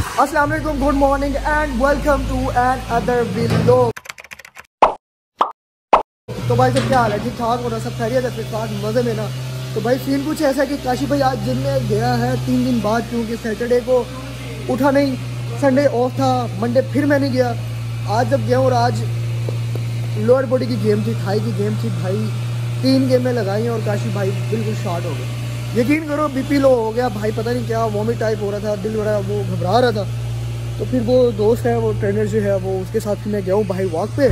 अस्सलाम वालेकुम, good morning and welcome to another vlog. तो भाई सब क्या हाल है? ठीक ठाक हो रहा, सब खैरियत है? फिर मज़े में ना। तो भाई सीन कुछ ऐसा है कि काशी भाई आज जिम में गया है 3 दिन बाद, क्योंकि सैटरडे को उठा नहीं, संडे ऑफ था, मंडे फिर मैं नहीं गया। आज जब गया और आज लोअर बॉडी की गेम थी, थाई की गेम थी भाई, 3 गेमें लगाई और काशी भाई बिल्कुल शॉर्ट हो गए। यकीन करो बीपी लो हो गया भाई, पता नहीं क्या वॉमिट टाइप हो रहा था, दिल बड़ा वो घबरा रहा था। तो फिर वो दोस्त है, वो ट्रेनर जो है वो, उसके साथ फिर मैं गया हूँ भाई वॉक पे,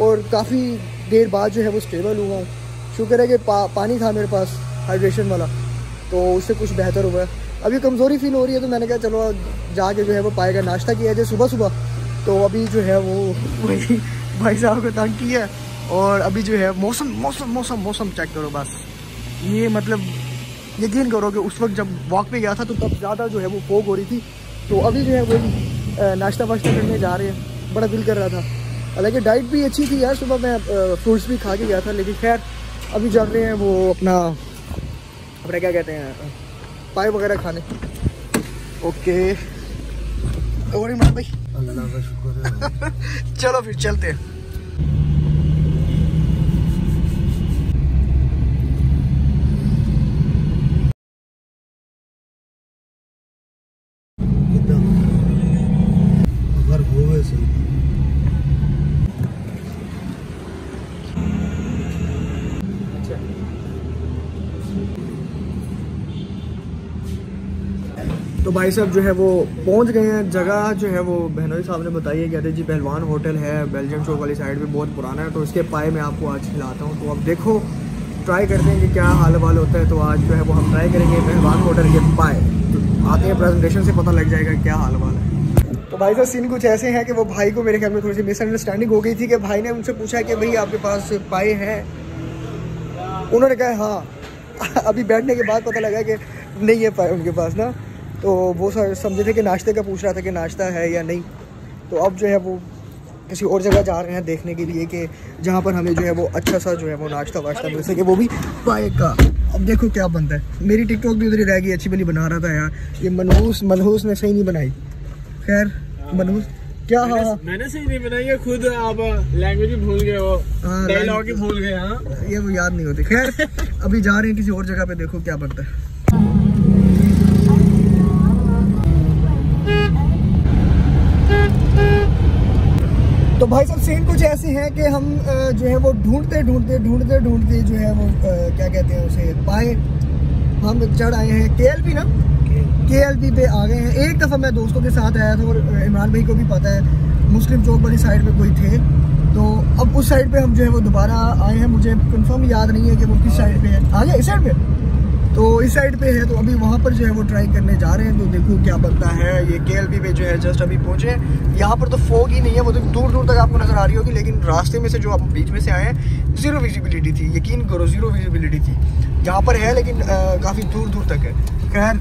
और काफ़ी देर बाद जो है वो स्टेबल हुआ हूँ। शुक्र है कि पानी था मेरे पास हाइड्रेशन वाला, तो उससे कुछ बेहतर हुआ है। अभी कमज़ोरी फील हो रही है, तो मैंने कहा चलो जाके जो है वो पाएगा नाश्ता किया जाए सुबह सुबह। तो अभी जो है वो वही भाई साहब को तंग किया है। और अभी जो है मौसम मौसम मौसम मौसम चेक करो बस, ये मतलब यकीन करो कि उस वक्त जब वॉक पे गया था तो तब ज़्यादा जो है वो फोग हो रही थी। तो अभी जो है वही नाश्ता वाश्ता करने जा रहे हैं, बड़ा दिल कर रहा था। हालांकि डाइट भी अच्छी थी यार, सुबह मैं फ्रूट्स भी खा के गया था, लेकिन खैर अभी जा रहे हैं वो अपना क्या कहते हैं, पाए वगैरह खाने। ओके और इमरान भाई, अल्लाह का शुक्र है। चलो फिर चलते हैं। तो भाई साहब जो है वो पहुंच गए हैं। जगह जो है वो बहनोई साहब ने बताई है, कहते जी पहलवान होटल है, बेल्जियम चौक वाली साइड पे, बहुत पुराना है। तो इसके पाए मैं आपको आज खिलाता हूँ। तो अब देखो ट्राई करते हैं कि क्या हाल वाल होता है। तो आज जो है वो हम ट्राई करेंगे पहलवान होटल के पाए। तो आते हैं, प्रेजेंटेशन से पता लग जाएगा क्या हाल वाल है। तो भाई साहब सीन कुछ ऐसे हैं कि वो भाई को मेरे ख्याल में थोड़ी सी मिसअंडरस्टैंडिंग हो गई थी कि भाई ने उनसे पूछा कि भाई आपके पास पाए हैं, उन्होंने कहा हाँ। अभी बैठने के बाद पता लगा कि नहीं है पाए उनके पास ना। तो वो समझे थे कि नाश्ते का पूछ रहा था कि नाश्ता है या नहीं। तो अब जो है वो किसी और जगह जा रहे हैं देखने के लिए कि जहाँ पर हमें जो है वो अच्छा सा जो है वो नाश्ता वाश्ता मिल सके, वो भी पाए का। अब देखो क्या बनता है। मेरी टिकटॉक भी उधर ही रह गई, अच्छी बनी बना रहा था यार। ये मनहूस ने सही नहीं बनाई। खैर मनहूस क्या, हाँ मैंने सही नहीं बनाई है, खुद आप लैंग्वेज भी भूल गए हो, डायलॉग ही भूल गए। हाँ ये वो याद नहीं होती। खैर अभी जा रहे हैं किसी और जगह पे, देखो क्या बनता है। तो भाई साहब सीन कुछ ऐसे हैं कि हम जो है वो ढूंढते जो है वो क्या कहते हैं उसे, पाए हम चढ़ आए हैं KLP ना, KLP पे आ गए हैं। एक दफ़ा मैं दोस्तों के साथ आया था, और इमरान भाई को भी पता है मुस्लिम चौक वाली साइड पे कोई थे। तो अब उस साइड पे हम जो है वो दोबारा आए हैं। मुझे कंफर्म याद नहीं है कि वो किस साइड पे है। आ गया इस साइड पे, तो इस साइड पे है। तो अभी वहाँ पर जो है वो ट्राई करने जा रहे हैं। तो देखो क्या बनता है। ये KLP पे जो है जस्ट अभी पहुँचे हैं। यहाँ पर तो फॉग ही नहीं है, वो तो दूर दूर तक आपको नज़र आ रही होगी, लेकिन रास्ते में से जो आप बीच में से आए हैं ज़ीरो विजिबिलिटी थी। यकीन करो ज़ीरो विजिबिलिटी थी। यहाँ पर है लेकिन काफ़ी दूर दूर तक है। खैर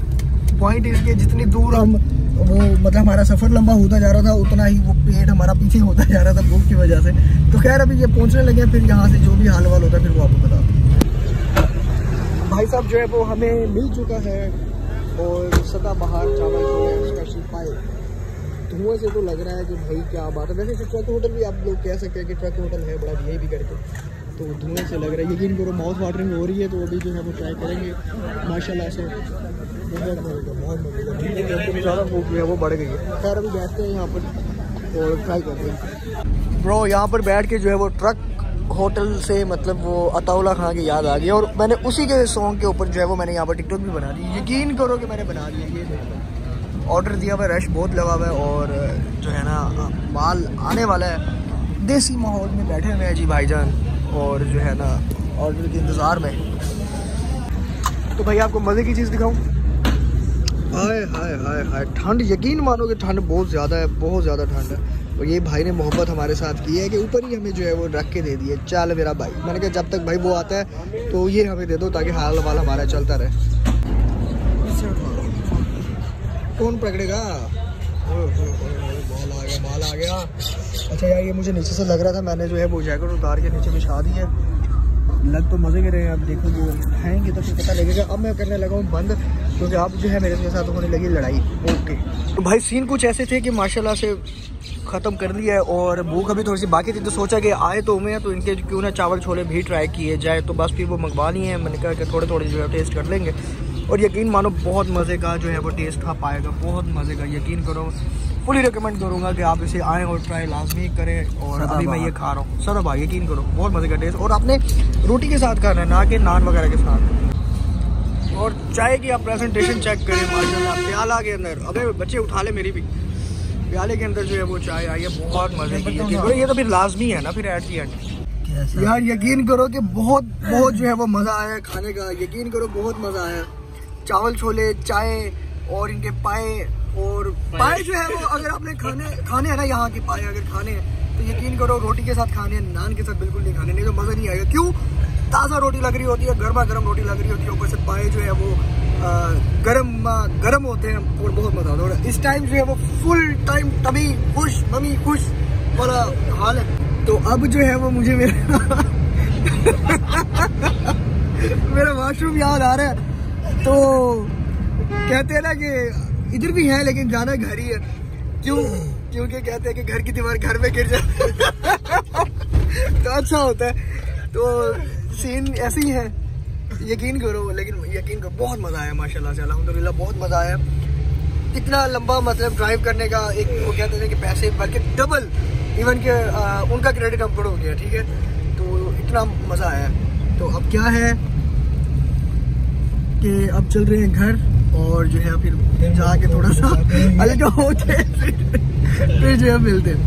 पॉइंट इसके जितनी दूर हम वो मतलब हमारा सफ़र लंबा होता जा रहा था, उतना ही वो पेट हमारा पीछे होता जा रहा था भूख की वजह से। तो खैर अभी ये पहुँचने लगे, फिर यहाँ से जो भी हाल वाल होता है फिर वो आपको बता। भाई साहब जो है वो हमें मिल चुका है, और सदा बहार चावल जो है स्पेशल पाए। धुएं से तो लग रहा है कि भाई क्या बात है। वैसे ट्रक होटल भी आप लोग कह सकते हैं कि ट्रक होटल है, बड़ा ये भी करके। तो धुएं से लग रहा है, यकीन करो माउथ वाटरिंग हो रही है। तो अभी जो है वो ट्राई करेंगे माशाल्लाह से, बहुत मज़ेदार। ज़्यादा भूख है वो बढ़ गई है। खैर अभी बैठते हैं यहाँ पर और ट्राई करते हैं। ब्रो यहाँ पर बैठ के जो है वो ट्रक होटल से मतलब वो अताउला खां की याद आ गई, और मैंने उसी के सॉन्ग के ऊपर जो है वो मैंने यहाँ पर टिकटॉक भी बना दी। यकीन करो कि मैंने बना दिया। ये ऑर्डर दिया हुआ, रश बहुत लगा हुआ है, और जो है ना माल आने वाला है। देसी माहौल में बैठे हुए हैं जी भाईजान, और जो है ना ऑर्डर के इंतज़ार में। तो भाई आपको मज़े की चीज़ दिखाऊँ। हाय हाय हाय हाय, ठंड यकीन मानो कि ठंड बहुत ज़्यादा है, बहुत ज़्यादा ठंड है। और ये भाई ने मोहब्बत हमारे साथ की है कि ऊपर ही हमें जो है वो रख के दे दिए। चल मेरा भाई, मैंने कहा जब तक भाई वो आता है तो ये हमें दे दो, ताकि हाल वाल हमारा चलता रहे। कौन पकड़ेगा? माल आ गया। अच्छा यार ये मुझे नीचे से लग रहा था, मैंने जो है वो जैकेट उतार के नीचे बिछा दी है। लग तो मज़े के रहे हैं, अब देखो जो खाएंगे तो फिर पता लगेगा। अब मैं करने लगा हूँ बंद। क्योंकि आप जो है मेरे साथ होने लगी लड़ाई। ओके तो भाई सीन कुछ ऐसे थे कि माशाल्लाह से ख़त्म कर दिया है और भूख अभी थोड़ी सी बाकी थी, तो सोचा कि आए तो मैं तो इनके क्यों ना चावल छोले भी ट्राई किए जाए। तो बस फिर वो मंगवा लिए हैं, मैंने कहा कि थोड़े थोड़े जो है टेस्ट कर लेंगे। और यकीन मानो बहुत मज़े का जो है वो टेस्ट आप पाएगा, बहुत मज़े का, यकीन करो। फुली रिकमेंड करूँगा कि आप इसे आएँ और ट्राई लाजमी करें। और अभी मैं ये खा रहा हूँ सदा भाई, यकीन करो बहुत मज़े का टेस्ट। और आपने रोटी के साथ खाना है, ना कि नान वगैरह के साथ। और चाय की आप प्रेजेंटेशन चेक करें माशाल्लाह, प्याला के अंदर, अबे बच्चे उठा ले मेरी भी, प्याले के अंदर जो है वो चाय आई है, बहुत मज़े की। ये तो फिर लाजमी है ना फिर एट दी एंड। यार यकीन करो कि बहुत बहुत जो है वो मज़ा आया खाने का, यकीन करो बहुत मज़ा आया। चावल छोले, चाय और इनके पाए, और पाए जो है वो अगर आपने खाने हैं ना यहाँ के पाए अगर खाने हैं तो यकीन करो रोटी के साथ खाने हैं, नान के साथ बिल्कुल नहीं खाने, नहीं तो मज़ा नहीं आएगा। क्यों? ताज़ा रोटी लग रही होती है, गर्मा गर्म रोटी लग रही होती है, ऊपर से पाए जो है वो गरम होते हैं और बहुत मज़ा आता है। और इस टाइम जो है वो फुल टाइम तभी खुश मम्मी खुश वाला हाल है। तो अब जो है वो मुझे मेरा वॉशरूम याद आ रहा है। तो कहते हैं ना कि इधर भी है लेकिन जाना घर ही है। क्यों? क्योंकि कहते हैं कि घर की दीवार घर में गिर जाए तो अच्छा होता है। तो सीन ऐसे ही है, यकीन करो। लेकिन यकीन करो बहुत मज़ा आया माशाल्लाह से, अल्हम्दुलिल्लाह बहुत मज़ा आया। इतना लंबा मतलब ड्राइव करने का एक वो कहते हैं कि पैसे बल्कि डबल इवन के उनका क्रेडिट अपलोड हो गया, ठीक है। तो इतना मज़ा आया। तो अब क्या है कि अब चल रहे हैं घर और जो है फिर जाके थोड़ा सा अलग होते फिर जो है मिलते हैं।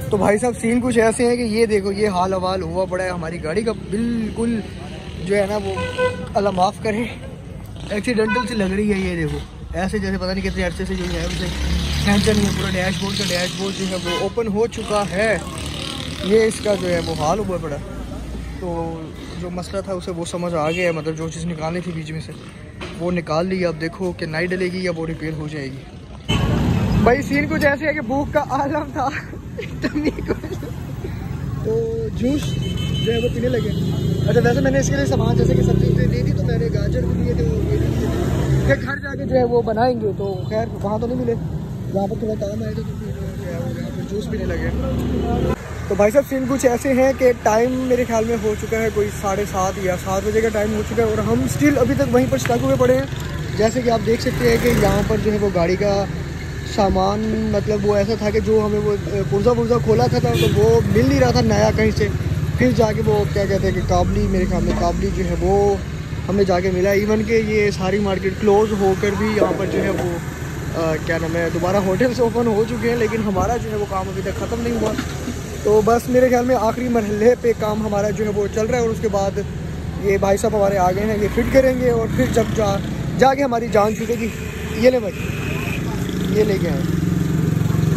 तो भाई साहब सीन कुछ ऐसे हैं कि ये देखो ये हाल हवाल हुआ पड़ा है हमारी गाड़ी का, बिल्कुल जो है ना वो अल्लाह माफ़ करे एक्सीडेंटल सी लग रही है। ये देखो ऐसे जैसे पता नहीं कितने अर्से से जो है उसे टेंशन नहीं है। पूरा डैशबोर्ड जो है वो ओपन हो चुका है। ये इसका जो है वो हाल हुआ पड़ा। तो जो मसला था उसे वो समझ आ गया है, मतलब जो चीज़ निकालनी थी बीच में से वो निकाल ली। अब देखो कि नहीं डलेगी या वो रिपेयर हो जाएगी। भाई सीन कुछ ऐसे है कि भूख का आलम था तो जूस जो है वो पीने लगे। अच्छा वैसे मैंने इसके लिए सामान जैसे कि सब्जी दी थी, तो मैंने गाजर भी लिए थे, फिर घर जाके जो है वो बनाएंगे। तो खैर वहाँ तो नहीं मिले, जहाँ पर थोड़ा काम आए थे तो फिर जूस पीने लगे। तो भाई साहब सीन कुछ ऐसे हैं कि टाइम मेरे ख्याल में हो चुका है कोई 7:30 या 7 बजे का टाइम हो चुका है और हम स्टिल अभी तक वहीं पर स्टक हुए पड़े हैं। जैसे कि आप देख सकते हैं कि यहाँ पर जो है वो गाड़ी का सामान मतलब वो ऐसा था कि जो हमें वो पुर्जा खोला था तो वो मिल नहीं रहा था नया कहीं से। फिर जाके वो क्या कहते हैं कि काबली, मेरे ख्याल में काबली जो है वो हमें जाके मिला। इवन के ये सारी मार्केट क्लोज़ होकर भी यहाँ पर जो है वो क्या नाम है दोबारा होटल्स ओपन हो चुके हैं, लेकिन हमारा जो है वो काम अभी तक ख़त्म नहीं हुआ। तो बस मेरे ख्याल में आखिरी मरहले पे काम हमारा जो है वो चल रहा है और उसके बाद ये भाई साहब हमारे आ गए हैं, ये फिट करेंगे और फिर जब जाके हमारी जान छूटेगी। ये ले भाई ये लेके आए,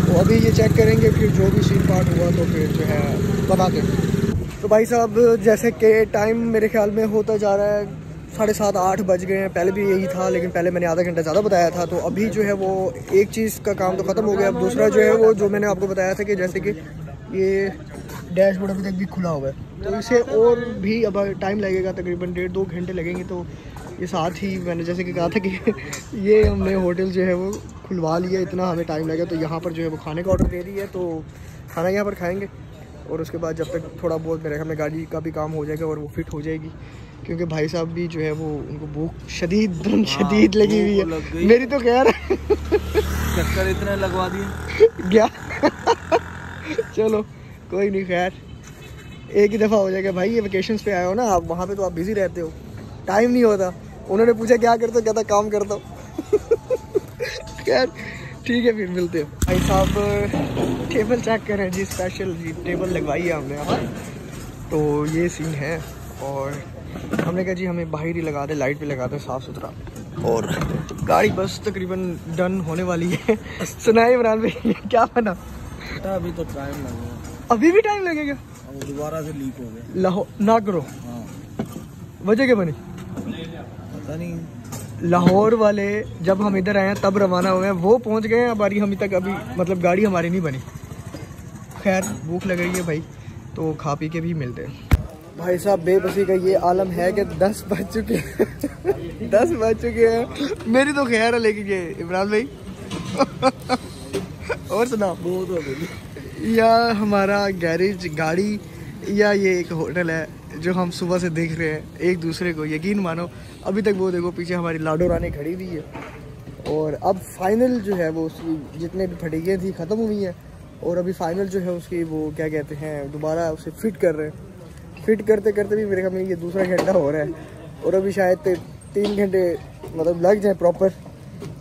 तो अभी ये चेक करेंगे, फिर जो भी सीन पार्ट हुआ तो फिर जो है बता दें। तो भाई साहब जैसे कि टाइम मेरे ख्याल में होता जा रहा है 7:30 8 बज गए हैं। पहले भी यही था लेकिन पहले मैंने आधा घंटा ज़्यादा बताया था। तो अभी जो है वो एक चीज़ का काम तो ख़त्म हो गया। अब दूसरा जो है वो जो मैंने आपको बताया था कि जैसे कि ये डैशबोर्ड अभी तक भी खुला हुआ है, तो इसे और भी अब टाइम लगेगा, तकरीबन 1.5-2 घंटे लगेंगे। तो ये साथ ही मैंने जैसे कि कहा था कि ये हमने होटल जो है वो खुलवा लिया, इतना हमें टाइम लगा। तो यहाँ पर जो है वो खाने का ऑर्डर दे दी है, तो खाना यहाँ पर खाएँगे और उसके बाद जब तक थोड़ा बहुत मेरे हमें गाड़ी का भी काम हो जाएगा और वो फिट हो जाएगी, क्योंकि भाई साहब भी जो है वो उनको भूख शदीद लगी हुई है। मेरी तो खैर चक्कर इतने लगवा दिए क्या चलो कोई नहीं, खैर एक ही दफ़ा हो जाएगा भाई। ये वेकेशंस पे आए हो ना आप, वहाँ पे तो आप बिज़ी रहते हो, टाइम नहीं होता। उन्होंने पूछा क्या करते हो, कहता काम करता हूँ खैर ठीक है फिर मिलते हो। भाई साहब टेबल चेक करें जी, स्पेशल जी टेबल लगवाई है हमने यहाँ। तो ये सीन है और हमने कहा जी हमें बाहर ही लगा दे, लाइट पे लगा दे साफ़ सुथरा, और गाड़ी बस तकरीबन डन होने वाली है। सुनाए इमरान भाई क्या बना? अभी तो टाइम लगेगा, अभी भी टाइम लगेगा, दोबारा से लीक हो गया। ना करो। हाँ। वजह क्या बनी पता नहीं। लाहौर वाले जब हम इधर आए हैं तब रवाना हुए हैं, वो पहुंच गए हैं, हमारी हम तक अभी मतलब गाड़ी हमारी नहीं बनी। खैर भूख लग रही है भाई, तो खा पी के भी मिलते हैं। भाई साहब बेबसी का ये आलम है कि 10 बज चुके हैं 10 बज चुके हैं। मेरी तो खैर है लेकिन ये इमरान भाई और सुना या हमारा गैरेज गाड़ी या ये एक होटल है जो हम सुबह से देख रहे हैं एक दूसरे को। यकीन मानो अभी तक वो देखो पीछे हमारी लाडो रानी खड़ी हुई है और अब फाइनल जो है वो उसकी जितने भी फटीकें थी ख़त्म हुई हैं और अभी फाइनल जो है उसकी वो क्या कहते हैं दोबारा उसे फिट कर रहे हैं। फिट करते करते भी मेरे ख्याल में ये दूसरा घंटा हो रहा है और अभी शायद 3 घंटे मतलब लग जाए प्रॉपर,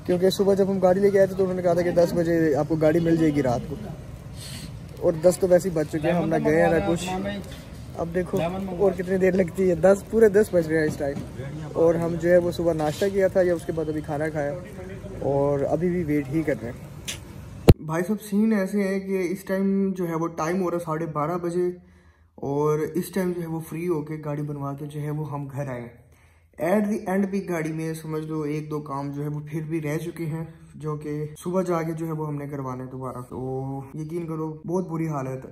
क्योंकि सुबह जब हम गाड़ी लेके आए थे तो उन्होंने कहा था कि 10 बजे आपको गाड़ी मिल जाएगी रात को और 10 तो वैसे ही बज चुके हैं, हम ना गए ना कुछ। अब देखो और कितनी देर लगती है, पूरे 10 बज रहे हैं इस टाइम और हम जो है वो सुबह नाश्ता किया था या उसके बाद अभी खाना खाया और अभी भी वेट ही कर रहे हैं। भाई साहब सीन ऐसे है कि इस टाइम जो है वो टाइम हो रहा है 12:30 बजे और इस टाइम जो है वो फ्री होके गाड़ी बनवा के जो है वो हम घर आए। एट दी एंड भी गाड़ी में समझ लो 1-2 काम जो है वो फिर भी रह चुके हैं जो कि सुबह जाके जो है वो हमने करवाने दोबारा। तो यकीन करो बहुत बुरी हालत है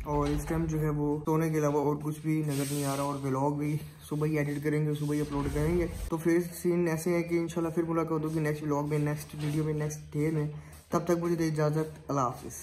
और इस टाइम जो है वो सोने के अलावा और कुछ भी नज़र नहीं आ रहा और व्लॉग भी सुबह ही एडिट करेंगे, सुबह ही अपलोड करेंगे। तो फिर सीन ऐसे है कि इंशाल्लाह फिर मुलाकात होगी नेक्स्ट व्लॉग में, नेक्स्ट वीडियो में, नेक्स्ट डे में। तब तक मुझे दे इजाज़त, अल्लाह हाफिज़।